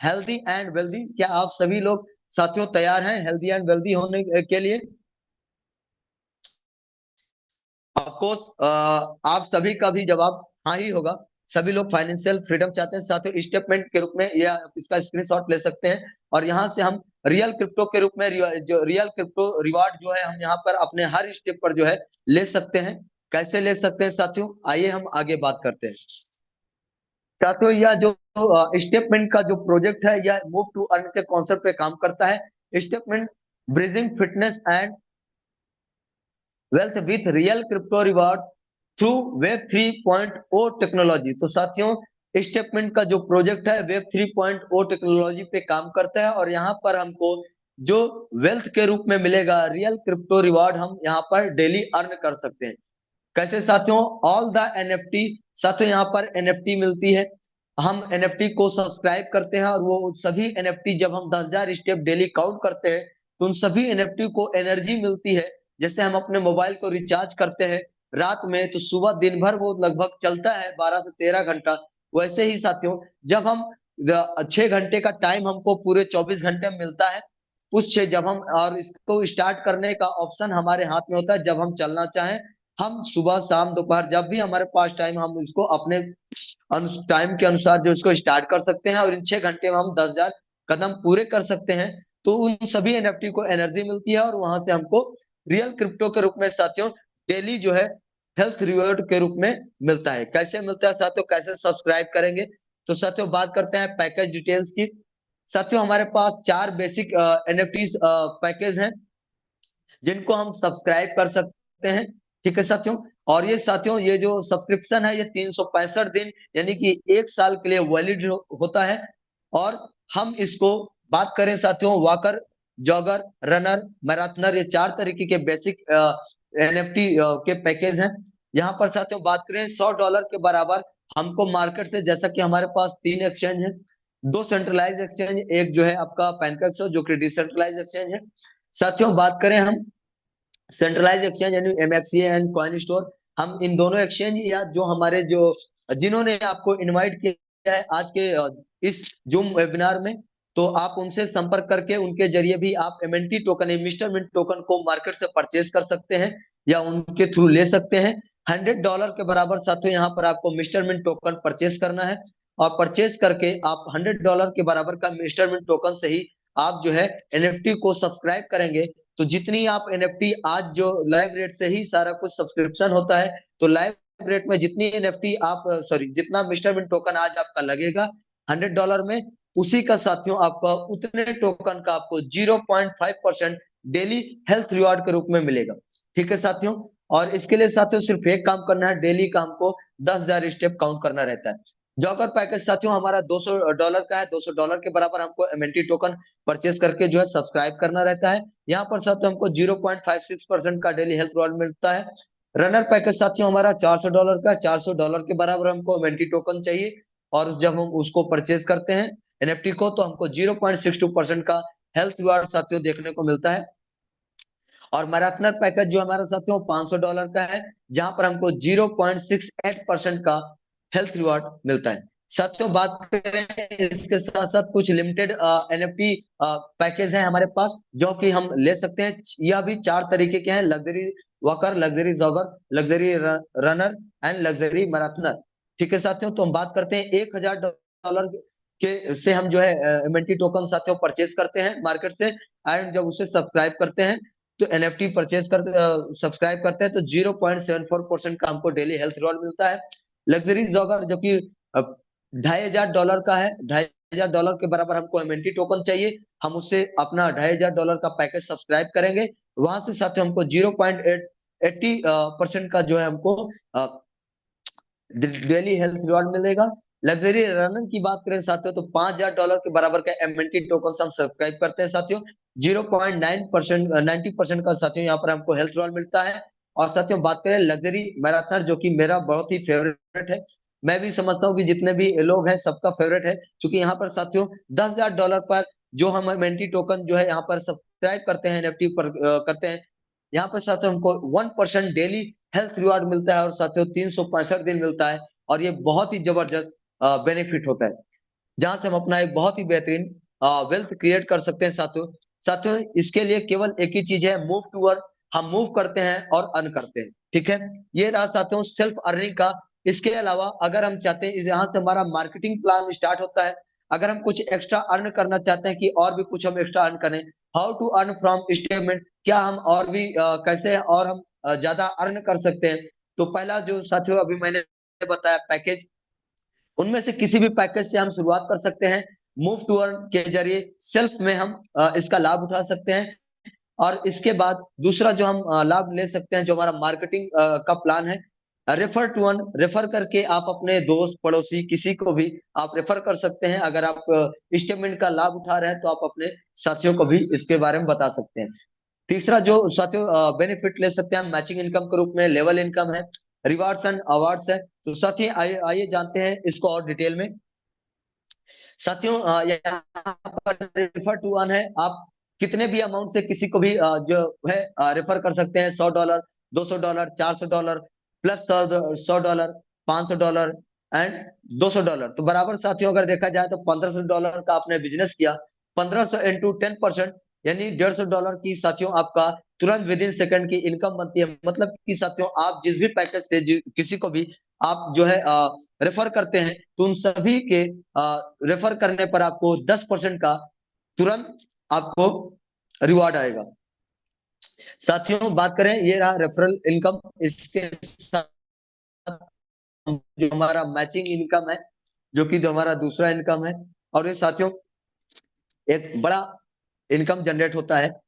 healthy and wealthy? क्या आप सभी लोग साथियों तैयार हैं हेल्दी एंड वेल्दी होने के लिए? ऑफ कोर्स आप सभी का भी जवाब हाँ ही होगा। सभी लोग फाइनेंशियल फ्रीडम चाहते हैं साथियों। स्टेटमेंट के रूप में या इसका स्क्रीनशॉट ले सकते हैं और यहाँ से हम रियल क्रिप्टो के रूप में जो रियल क्रिप्टो रिवार्ड जो है हम यहाँ पर अपने हर स्टेप पर जो है ले सकते हैं। कैसे ले सकते हैं साथियों, आइए हम आगे बात करते हैं। साथियों यह जो स्टेटमेंट का जो प्रोजेक्ट है यह मूव टू अर्न के कॉन्सेप्ट पे काम करता है। Statement bridging fitness and wealth with real crypto reward through web 3.0 technology. तो साथियों स्टेटमेंट का जो प्रोजेक्ट है वेब 3.0 टेक्नोलॉजी पे काम करता है और यहाँ पर हमको जो वेल्थ के रूप में मिलेगा रियल क्रिप्टो रिवॉर्ड, हम यहाँ पर डेली अर्न कर सकते हैं। कैसे साथियों? ऑल द एनएफटी, साथियों यहाँ पर एनएफटी मिलती है। हम एनएफटी को सब्सक्राइब करते हैं और वो सभी एनएफटी जब हम 10,000 स्टेप डेली काउंट करते हैं तो उन सभी एनएफटी को एनर्जी मिलती है। जैसे हम अपने मोबाइल को रिचार्ज करते हैं रात में तो सुबह दिन भर वो लगभग चलता है 12 से 13 घंटा। वैसे ही साथियों जब हम 6 घंटे का टाइम हमको पूरे 24 घंटे में मिलता है, कुछ जब हम और इसको स्टार्ट करने का ऑप्शन हमारे हाथ में होता है। जब हम चलना चाहें हम सुबह शाम दोपहर जब भी हमारे पास टाइम, हम इसको अपने टाइम के अनुसार जो इसको स्टार्ट कर सकते हैं और इन 6 घंटे में हम 10,000 कदम पूरे कर सकते हैं। तो उन सभी एनएफटी को एनर्जी मिलती है और वहां से हमको रियल क्रिप्टो के रूप में साथियों डेली जो है हेल्थ रिवॉर्ड के रूप में मिलता है। कैसे मिलता है साथियों, कैसे सब्सक्राइब करेंगे? तो साथियों बात करते हैं पैकेज डिटेल्स की। साथियों हमारे पास 4 बेसिक एनएफटी पैकेज हैं जिनको हम सब्सक्राइब कर सकते हैं। ठीक है साथियों? और ये साथियों ये जो सब्सक्रिप्शन है ये 365 दिन यानी कि 1 साल के लिए वैलिड होता है। और हम इसको बात करें साथियों, वॉकर, जॉगर, रनर, मैराथनर, ये 4 तरीके के बेसिक एनएफटी के पैकेज हैं। यहाँ पर साथियों बात करें $100 के बराबर हमको मार्केट से, जैसा कि हमारे पास 3 एक्सचेंज है, 2 सेंट्रलाइज एक्सचेंज, एक जो है आपका पैनकेक्स जो कि डिसेंट्रलाइज एक्सचेंज है। साथियों बात करें हम सेंट्रलाइज एक्सचेंज यानी एमएक्सीए एंड कॉइन स्टोर, हम इन दोनों एक्सचेंज या जो हमारे जो जिन्होंने आपको इनवाइट किया है आज के इस जूम वेबिनार में, तो आप उनसे संपर्क करके उनके जरिए भी आप MNT token mister Mint token को मार्केट से परचेज कर सकते हैं या उनके थ्रू ले सकते हैं। $100 के बराबर साथियों यहाँ पर आपको मिस्टर मिंट टोकन परचेज करना है, और परचेज करके आप $100 के बराबर का मिस्टर मिंट टोकन से ही आप जो है एनएफटी को सब्सक्राइब करेंगे। तो जितनी आप एनएफटी आज जो लाइव रेट से ही सारा कुछ सब्सक्रिप्शन होता है, तो लाइव रेट में जितनी एनएफटी आप सॉरी जितना मिस्टर मिंट टोकन आज आपका लगेगा $100 में, उसी का साथियों आपका उतने टोकन का आपको 0.5% डेली हेल्थ रिवार्ड के रूप में मिलेगा। ठीक है साथियों, और इसके लिए साथियों सिर्फ एक काम करना है, डेली का हमको 10,000 स्टेप काउंट करना रहता है। जॉगर पैकेज साथियों हमारा $200 का है, $200 के बराबर हमको एमएनटी टोकन परचेज करके जो है सब्सक्राइब करना रहता है। यहाँ पर साथियों हमको 0.56% का डेली हेल्थ रिवॉर्ड मिलता है। रनर पैकेज साथियों हमारा $400 का, $400 के बराबर हमको एमएनटी टोकन चाहिए, और जब हम उसको परचेज करते हैं एनएफटी को, तो हमको 0.62% का हेल्थ रिवॉर्ड साथियों देखने को मिलता है। और मैराथनर पैकेज जो हमारा साथियों $500 का है, जहां पर हमको 0.68% का हेल्थ रिवॉर्ड मिलता है। साथियों बात करें इसके साथ साथ कुछ लिमिटेड एनएफटी पैकेज है हमारे पास, जो कि हम ले सकते हैं। यह भी 4 तरीके के हैं: luxury walker, luxury jogger, luxury runner and luxury marathoner. ठीक है साथियों, तो हम बात करते हैं $1,000 के से हम जो है एमएनटी टोकन साथियों परचेज करते हैं मार्केट से, एंड जब उसे सब्सक्राइब करते हैं तो एनएफटी परचेज करते सब्सक्राइब करते हैं तो 0.74% का हमको डेली हेल्थ रिवॉर्ड मिलता है। लग्जरी जॉगर जो कि $2,500 का है, $2,500 के बराबर हमको एमएनटी टोकन चाहिए, हम उससे अपना $2,500 का पैकेज सब्सक्राइब करेंगे। वहां से साथ हमको 0.80% का जो है हमको डेली हेल्थ रिवॉर्ड मिलेगा। लग्जरी रनर की बात करें साथियों, तो $5,000 के बराबर का एमएनटी टोकन हम सब्सक्राइब करते हैं साथियों, 0.9% 90% का साथियों यहाँ पर हमको हेल्थ रिवॉर्ड मिलता है। और साथियों बात करें लग्जरी मैराथन, जो कि मेरा बहुत ही फेवरेट है, मैं भी समझता हूँ कि जितने भी लोग हैं सबका फेवरेट है, क्योंकि यहाँ पर साथियों $10,000 पर जो हम एमएनटी टोकन जो है यहाँ पर सब्सक्राइब करते हैं, एनएफटी पर करते हैं, यहाँ पर साथियों हमको 1% डेली हेल्थ रिवार्ड मिलता है, और साथियों 365 दिन मिलता है। और ये बहुत ही जबरदस्त बेनिफिट होता है, जहां से हम अपना एक बहुत ही बेहतरीन वेल्थ क्रिएट कर सकते हैं साथियों। साथियों इसके लिए केवल एक ही चीज है, मूव टू अर्न। हम मूव करते हैं और अर्न करते हैं। ठीक है, ये रहा साथियों सेल्फ अर्निंग का। इसके अलावा अगर हम चाहते हैं, यहाँ से हमारा मार्केटिंग प्लान स्टार्ट होता है। अगर हम कुछ एक्स्ट्रा अर्न करना चाहते हैं कि और भी कुछ हम एक्स्ट्रा अर्न करें, how to earn from statement, क्या हम और भी कैसे और हम ज्यादा अर्न कर सकते हैं। तो पहला जो साथियों अभी मैंने बताया पैकेज, उनमें से किसी भी पैकेज से हम शुरुआत कर सकते हैं। मूव टू अर्न के जरिए सेल्फ में हम इसका लाभ उठा सकते हैं। और इसके बाद दूसरा जो हम लाभ ले सकते हैं, जो हमारा मार्केटिंग का प्लान है, रेफर टू अर्न। रेफर करके आप अपने दोस्त पड़ोसी किसी को भी आप रेफर कर सकते हैं। अगर आप स्टेटमेंट का लाभ उठा रहे हैं तो आप अपने साथियों को भी इसके बारे में बता सकते हैं। तीसरा जो साथियों बेनिफिट ले सकते हैं हम मैचिंग इनकम के रूप में, लेवल इनकम है, रिवार्ड्स एंड अवार्ड्स है। तो साथी आइए आइए जानते हैं इसको और डिटेल में। साथियों यहाँ पर रेफर टू अर्न है, आप कितने भी अमाउंट से किसी को भी जो है रेफर कर सकते हैं। $100, $200, $400, प्लस $100, $500 एंड $200। तो बराबर साथियों अगर देखा जाए तो $1,500 का आपने बिजनेस किया, 1500 इंटू 10%, यानी $150 की साथियों आपका तुरंत विद इन सेकंड की इनकम बनती है। मतलब कि साथियों आप जिस भी पैकेज से किसी को भी आप जो है रेफर करते हैं, तो उन सभी के रेफर करने पर आपको 10% का तुरंत आपको रिवार्ड आएगा। साथियों बात करें, ये रहा रेफरल इनकम। इसके साथ जो हमारा मैचिंग इनकम है, जो कि जो हमारा दूसरा इनकम है, और ये साथियों एक बड़ा इनकम जनरेट होता है।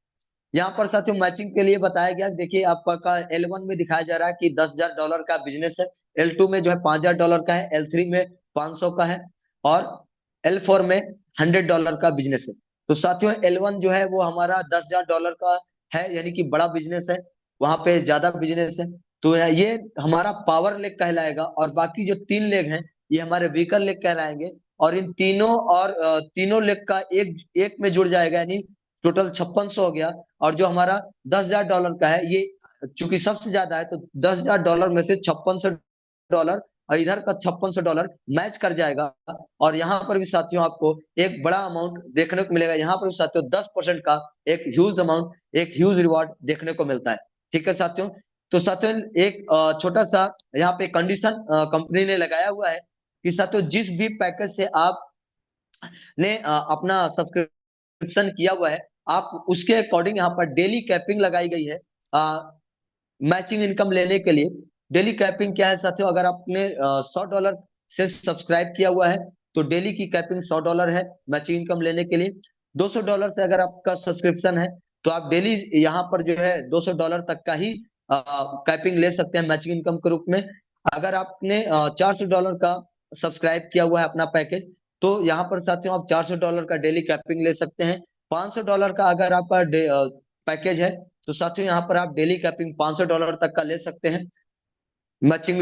यहाँ पर साथियों मैचिंग के लिए बताया गया, देखिए आपका L1 में दिखाया जा रहा है कि $10,000 का बिजनेस है, L2 में जो है $5,000 का है, L3 में 500 का है, और L4 में $100 का बिजनेस है। तो साथियों L1 जो है वो हमारा $10,000 का है, यानी कि बड़ा बिजनेस है, वहां पे ज्यादा बिजनेस है। तो ये हमारा पावर लेग कहलाएगा, और बाकी जो 3 लेग हैं ये हमारे व्हीकल लेग कहलाएंगे। और इन तीनों और तीनों लेग का एक एक में जुड़ जाएगा, यानी टोटल 5600 हो गया। और जो हमारा $10,000 का है, ये चूंकि सबसे ज्यादा है, तो $10,000 में से $5600 और इधर का $5600 मैच कर जाएगा। और यहाँ पर भी साथियों आपको एक बड़ा अमाउंट देखने को मिलेगा। यहाँ पर भी साथियों 10% का एक ह्यूज अमाउंट, एक ह्यूज रिवॉर्ड देखने को मिलता है। ठीक है साथियों, तो साथियों एक छोटा सा यहाँ पे कंडीशन कंपनी ने लगाया हुआ है कि साथियों जिस भी पैकेज से आप ने अपना सब्सक्रिप्शन किया हुआ है, आप उसके अकॉर्डिंग यहाँ पर डेली कैपिंग लगाई गई है मैचिंग इनकम लेने के लिए। डेली कैपिंग क्या है साथियों, अगर आपने $100 से सब्सक्राइब किया हुआ है तो डेली की कैपिंग $100 है मैचिंग इनकम लेने के लिए। $200 से अगर आपका सब्सक्रिप्शन है तो आप डेली यहाँ पर जो है $200 तक का ही कैपिंग ले सकते हैं मैचिंग इनकम के रूप में। अगर आपने $400 का सब्सक्राइब किया हुआ है अपना पैकेज, तो यहाँ पर साथियों आप $400 का डेली कैपिंग ले सकते हैं। $500 का अगर आपका पैकेज है तो साथियों यहाँ पर आप डेली कैपिंग $500 तक का ले सकते हैं मैचिंग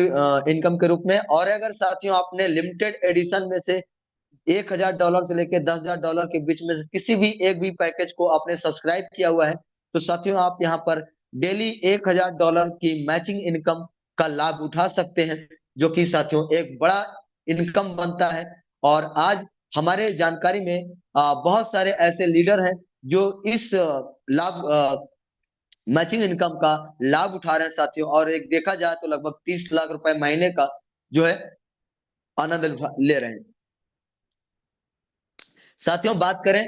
इनकम के रूप में। और अगर साथियों आपने लिमिटेड एडिशन में से $1000 से लेकर $10,000 के बीच में से किसी भी एक भी पैकेज को आपने सब्सक्राइब किया हुआ है, तो साथियों आप यहाँ पर डेली $1000 की मैचिंग इनकम का लाभ उठा सकते हैं, जो कि साथियों एक बड़ा इनकम बनता है। और आज हमारे जानकारी में बहुत सारे ऐसे लीडर हैं जो इस लाभ मैचिंग इनकम का लाभ उठा रहे हैं साथियों। और एक देखा जाए तो लगभग 30 लाख रुपए महीने का जो है आनंद ले रहे हैं। साथियों बात करें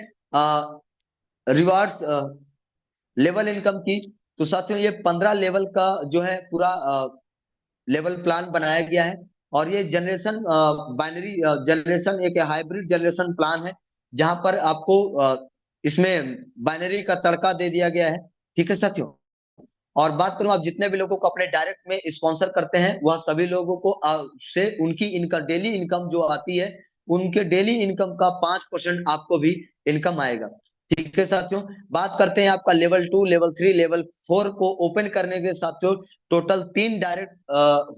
रिवार्ड्स लेवल इनकम की, तो साथियों ये 15 लेवल का जो है पूरा लेवल प्लान बनाया गया है। और ये जनरेशन बाइनरी जनरेशन एक हाइब्रिड जनरेशन प्लान है, जहां पर आपको इसमें बाइनरी का तड़का दे दिया गया है। ठीक है साथियों। और बात करूं, आप जितने भी लोगों को अपने डायरेक्ट में स्पॉन्सर करते हैं वह सभी लोगों को से उनकी इनकम डेली इनकम जो आती है, उनके डेली इनकम का 5% आपको भी इनकम आएगा। ठीक है साथियों। बात करते हैं आपका लेवल 2, लेवल 3, लेवल 4 को ओपन करने के साथियों टोटल 3 डायरेक्ट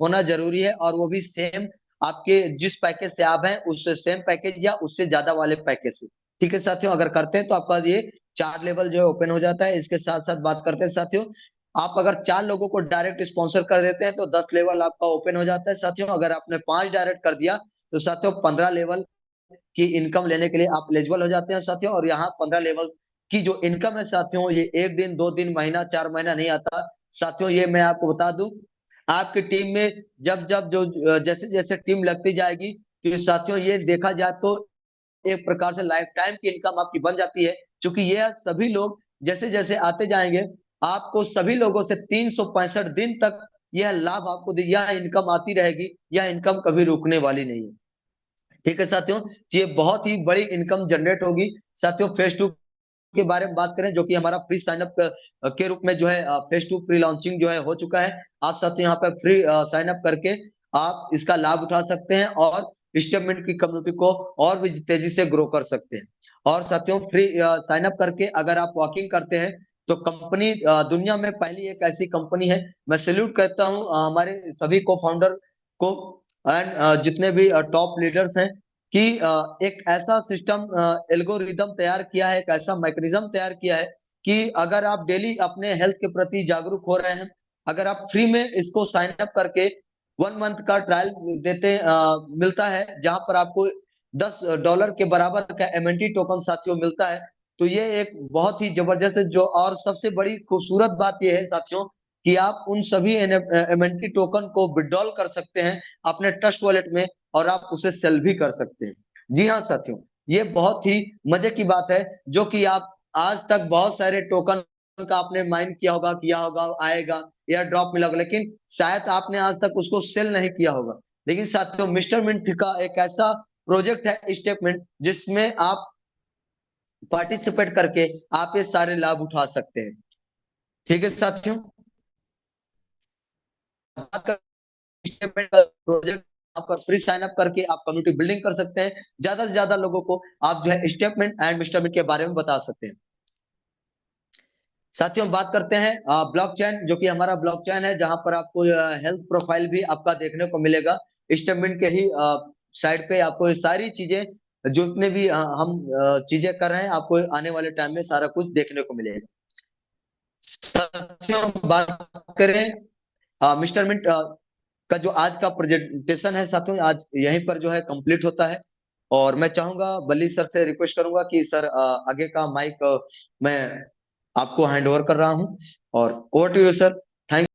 होना जरूरी है, और वो भी सेम आपके जिस पैकेज से आप हैं उससे सेम पैकेज या उससे ज्यादा वाले पैकेज से। ठीक है साथियों। अगर करते हैं तो आपका ये 4 लेवल जो है ओपन हो जाता है। इसके साथ साथ बात करते हैं साथियों, आप अगर 4 लोगों को डायरेक्ट स्पॉन्सर कर देते हैं तो 10 लेवल आपका ओपन हो जाता है साथियों। अगर आपने 5 डायरेक्ट कर दिया तो साथियों 15 लेवल की इनकम लेने के लिए आप एलिजिबल हो जाते हैं साथियों। और यहाँ 15 लेवल की जो इनकम है साथियों, ये 1 दिन 2 दिन महीना 4 महीना नहीं आता साथियों। ये मैं आपको बता दूं, आपकी टीम में जब जब जो जैसे जैसे टीम लगती जाएगी तो ये साथियों ये देखा जाए तो एक प्रकार से लाइफ टाइम की इनकम आपकी बन जाती है। क्योंकि ये सभी लोग जैसे जैसे आते जाएंगे, आपको सभी लोगों से 365 दिन तक यह लाभ आपको यह इनकम आती रहेगी। यह इनकम कभी रुकने वाली नहीं है। ठीक है साथियों। ये बहुत ही बड़ी इनकम जनरेट होगी साथियों। फेज 2 के बारे में बात करें, जो कि हमारा फ्री साइन अप के रूप में जो है फेज 2 प्री लॉन्चिंग जो है हो चुका है। आप साथियों यहाँ पर फ्री साइन अप करके आप इसका लाभ उठा सकते हैं और स्टेटमेंट की कम्युनिटी को और भी तेजी से ग्रो कर सकते हैं। और साथियों फ्री साइन अप करके अगर आप वॉकिंग करते हैं तो कंपनी दुनिया में पहली एक ऐसी कंपनी है। मैं सैल्यूट करता हूं हमारे सभी को फाउंडर को एंड जितने भी टॉप लीडर्स हैं कि एक ऐसा सिस्टम एल्गोरिदम तैयार किया है, एक ऐसा मैकेनिज्म तैयार किया है कि अगर आप डेली अपने हेल्थ के प्रति जागरूक हो रहे हैं, अगर आप फ्री में इसको साइन अप करके 1 मंथ का ट्रायल देते मिलता है, जहां पर आपको $10 के बराबर का एमएनटी टोकन साथियों मिलता है। तो ये एक बहुत ही जबरदस्त जो, और सबसे बड़ी खूबसूरत बात यह है साथियों कि आप उन सभी एमएनटी टोकन को विड्रॉल कर सकते हैं अपने ट्रस्ट वॉलेट में, और आप उसे सेल भी कर सकते हैं। जी हाँ साथियों, ये बहुत ही मजे की बात है, जो कि आप आज तक बहुत सारे टोकन का आपने माइन किया होगा आएगा, एयर ड्रॉप मिला होगा, लेकिन शायद आपने आज तक उसको सेल नहीं किया होगा। लेकिन साथियों मिस्टर मिंट का एक ऐसा प्रोजेक्ट है स्टेटमेंट, जिसमें आप पार्टिसिपेट करके आप ये सारे लाभ उठा सकते हैं। ठीक है साथियों। प्रोजेक्ट आप फ्री साइन अप करके आप कम्युनिटी बिल्डिंग कर सकते हैं। ज्यादा से ज्यादा लोगों को आप जो है स्टेटमेंट एंड मिस्टरमेंट के बारे में बता सकते हैं। साथियों बात करते हैं ब्लॉकचेन, जो कि हमारा ब्लॉकचेन है, जहां पर आपको हेल्थ प्रोफाइल भी आपका देखने को मिलेगा। स्टेटमेंट के ही साइड पे आपको ये सारी चीजें जितने भी हम चीजें कर रहे हैं, आपको आने वाले टाइम में सारा कुछ देखने को मिलेगा। साथियों बात करें मिस्टर मिंट का जो आज का प्रेजेंटेशन है साथियों, आज यहीं पर जो है कंप्लीट होता है। और मैं चाहूंगा बल्ली सर से रिक्वेस्ट करूंगा कि सर आगे का माइक मैं आपको हैंड ओवर कर रहा हूं, और over to you sir. Thank